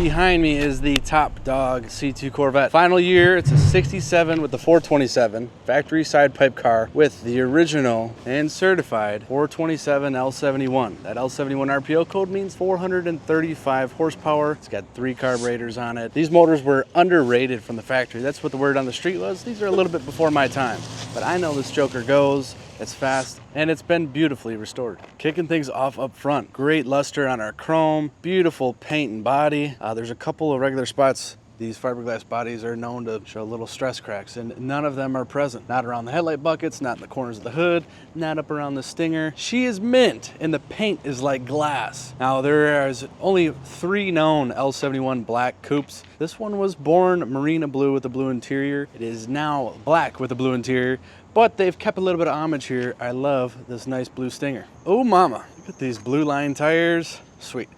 Behind me is the top dog C2 Corvette. Final year, it's a 67 with the 427 factory side pipe car with the original and certified 427 L71. That L71 RPO code means 435 horsepower. It's got 3 carburetors on it. These motors were underrated from the factory. That's what the word on the street was. These are a little bit before my time, but I know this joker goes. It's fast, and it's been beautifully restored. Kicking things off up front. Great luster on our chrome, beautiful paint and body. There's a couple of regular spots. These fiberglass bodies are known to show little stress cracks, and none of them are present. Not around the headlight buckets, not in the corners of the hood, not up around the stinger. She is mint, and the paint is like glass. Now, there is only 3 known L71 black coupes. This one was born marina blue with a blue interior. It is now black with a blue interior, but they've kept a little bit of homage here. I love this nice blue stinger. Oh mama, look at these blue line tires. Sweet.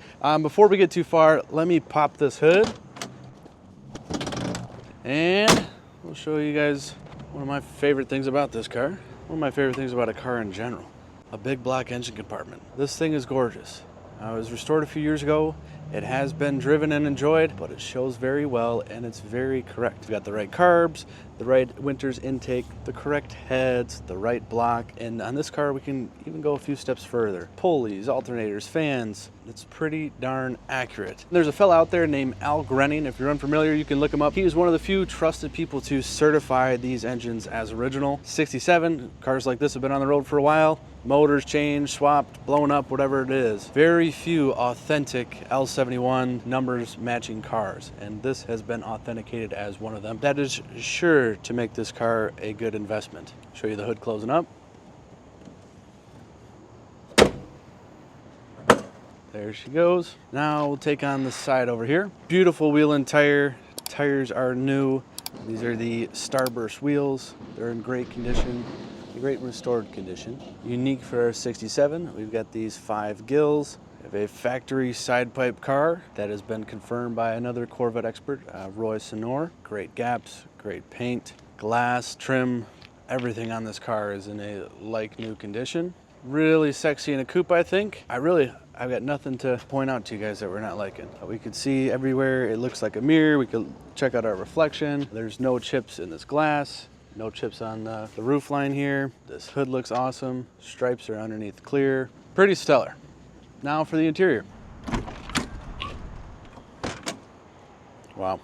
Before we get too far, let me pop this hood. And we'll show you guys one of my favorite things about this car. One of my favorite things about a car in general. A big black engine compartment. This thing is gorgeous. It was restored a few years ago. It has been driven and enjoyed, but it shows very well and it's very correct. We've got the right carbs, the right winter's intake, the correct heads, the right block, and on this car we can even go a few steps further. Pulleys, alternators, fans, it's pretty darn accurate. There's a fella out there named Al Grenning. If you're unfamiliar, you can look him up. He is one of the few trusted people to certify these engines as original. 67, cars like this have been on the road for a while. Motors changed, swapped, blown up, whatever it is. Very few authentic L71 numbers matching cars, and this has been authenticated as one of them. That is sure to make this car a good investment. Show you the hood closing up. There she goes. Now we'll take on the side over here. Beautiful wheel and tire. Tires are new. These are the Starburst wheels. They're in great condition. Great restored condition. Unique for our 67, we've got these 5 gills. We have a factory side pipe car that has been confirmed by another Corvette expert, Roy Sonor. Great gaps, great paint, glass, trim, everything on this car is in a like new condition. Really sexy in a coupe, I think. I've got nothing to point out to you guys that we're not liking. We could see everywhere, it looks like a mirror. We could check out our reflection. There's no chips in this glass. No chips on the roof line here. This hood looks awesome. Stripes are underneath clear. Pretty stellar. Now for the interior. Wow.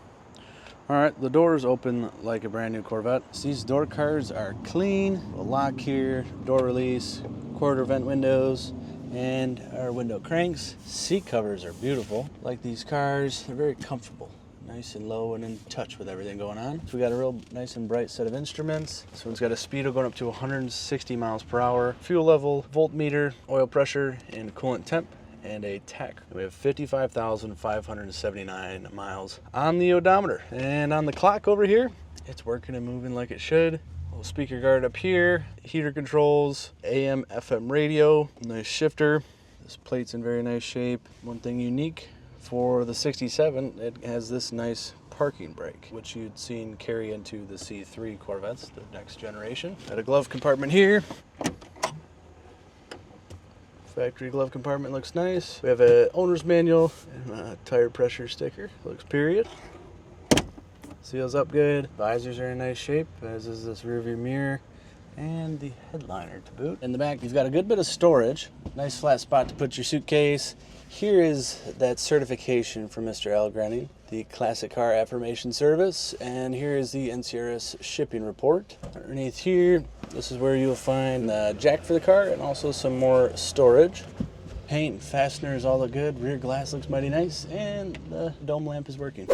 All right, the doors open like a brand new Corvette. These door cards are clean. A lock here, door release, quarter vent windows, and our window cranks. Seat covers are beautiful. Like these cars, they're very comfortable. Nice and low and in touch with everything going on. So we got a real nice and bright set of instruments. This one's got a speedo going up to 160 miles per hour. Fuel level, voltmeter, oil pressure, and coolant temp, and a tach. We have 55,579 miles on the odometer. And on the clock over here, it's working and moving like it should. Little speaker guard up here, heater controls, AM, FM radio, nice shifter. This plate's in very nice shape. One thing unique for the 67, it has this nice parking brake, which you'd seen carry into the C3 Corvettes, the next generation. Got a glove compartment here. Factory glove compartment looks nice. We have an owner's manual and a tire pressure sticker. Looks period. Seals up good. Visors are in nice shape, as is this rear view mirror and the headliner to boot. In the back, you've got a good bit of storage. Nice flat spot to put your suitcase. Here is that certification from Mr. Al Grenning, the Classic Car Affirmation Service, and here is the NCRS shipping report. Underneath here, this is where you'll find the jack for the car and also some more storage. Paint and fasteners all look good. Rear glass looks mighty nice, and the dome lamp is working.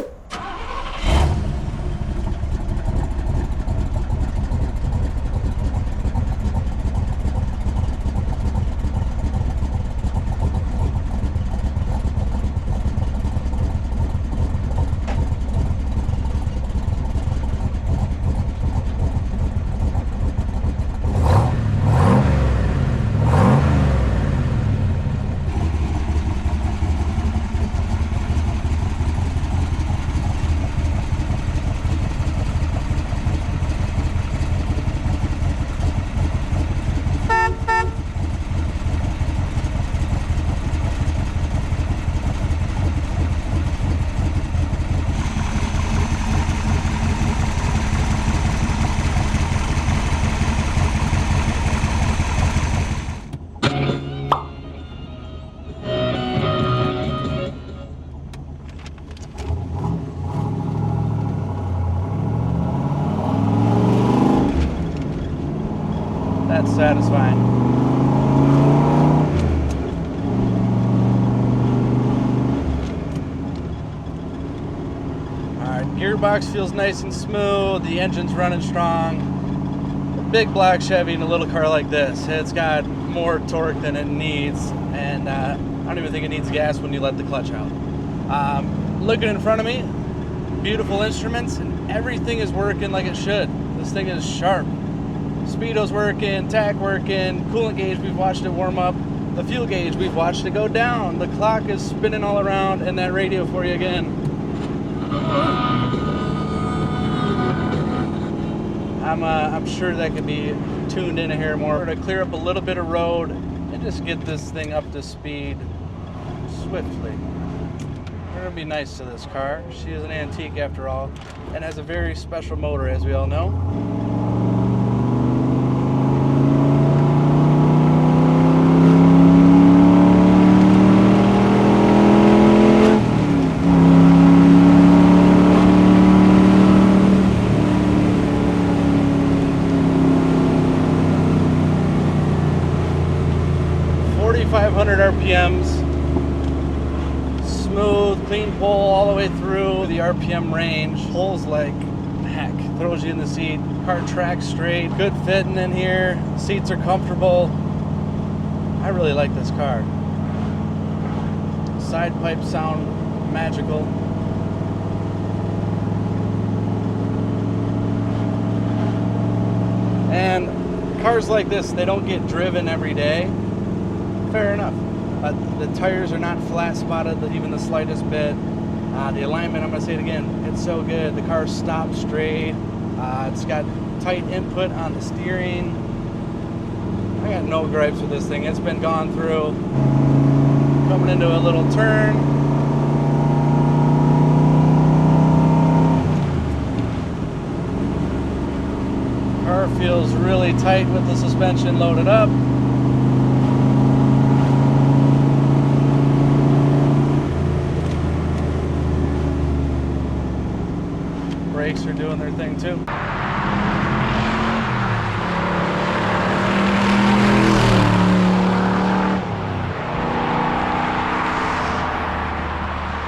satisfying. Alright, gearbox feels nice and smooth, the engine's running strong. Big black Chevy in a little car like this, it's got more torque than it needs, and I don't even think it needs gas when you let the clutch out. Looking in front of me, beautiful instruments, and everything is working like it should. This thing is sharp. Speedo's working, tach working, coolant gauge, we've watched it warm up. The fuel gauge, we've watched it go down. The clock is spinning all around, and that radio for you again. I'm sure that could be tuned in here more to clear up a little bit of road and just get this thing up to speed swiftly. We're gonna be nice to this car. She is an antique after all, and has a very special motor, as we all know. RPMs, smooth, clean pull all the way through the RPM range. Pulls like heck, throws you in the seat. Car tracks straight, good fitting in here. Seats are comfortable. I really like this car. Side pipes sound magical. And cars like this, they don't get driven every day. Fair enough. The tires are not flat spotted even the slightest bit. The alignment, I'm going to say it again, it's so good. The car stops straight. It's got tight input on the steering. I got no gripes with this thing. It's been gone through. Coming into a little turn. Car feels really tight with the suspension loaded up. Brakes are doing their thing too.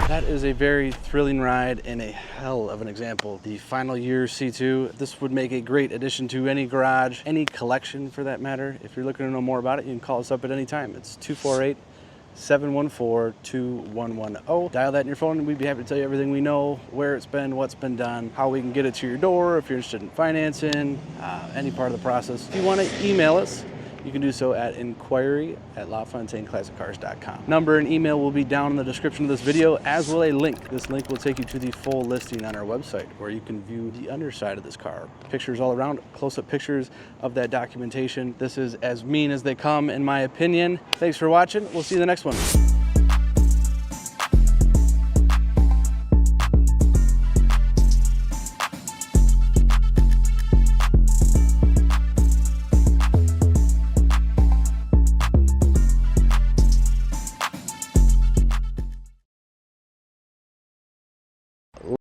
That is a very thrilling ride and a hell of an example. The final year C2, this would make a great addition to any garage, any collection for that matter. If you're looking to know more about it, you can call us up at any time. It's 248-714-2110. Dial that in your phone and we'd be happy to tell you everything we know, where it's been, what's been done, how we can get it to your door, if you're interested in financing, any part of the process. If you want to email us, you can do so at inquiry@LaFontaineClassicCars.com. Number and email will be down in the description of this video, as will a link. This link will take you to the full listing on our website, where you can view the underside of this car. Pictures all around, close-up pictures of that documentation. This is as mean as they come, in my opinion. Thanks for watching. We'll see you in the next one.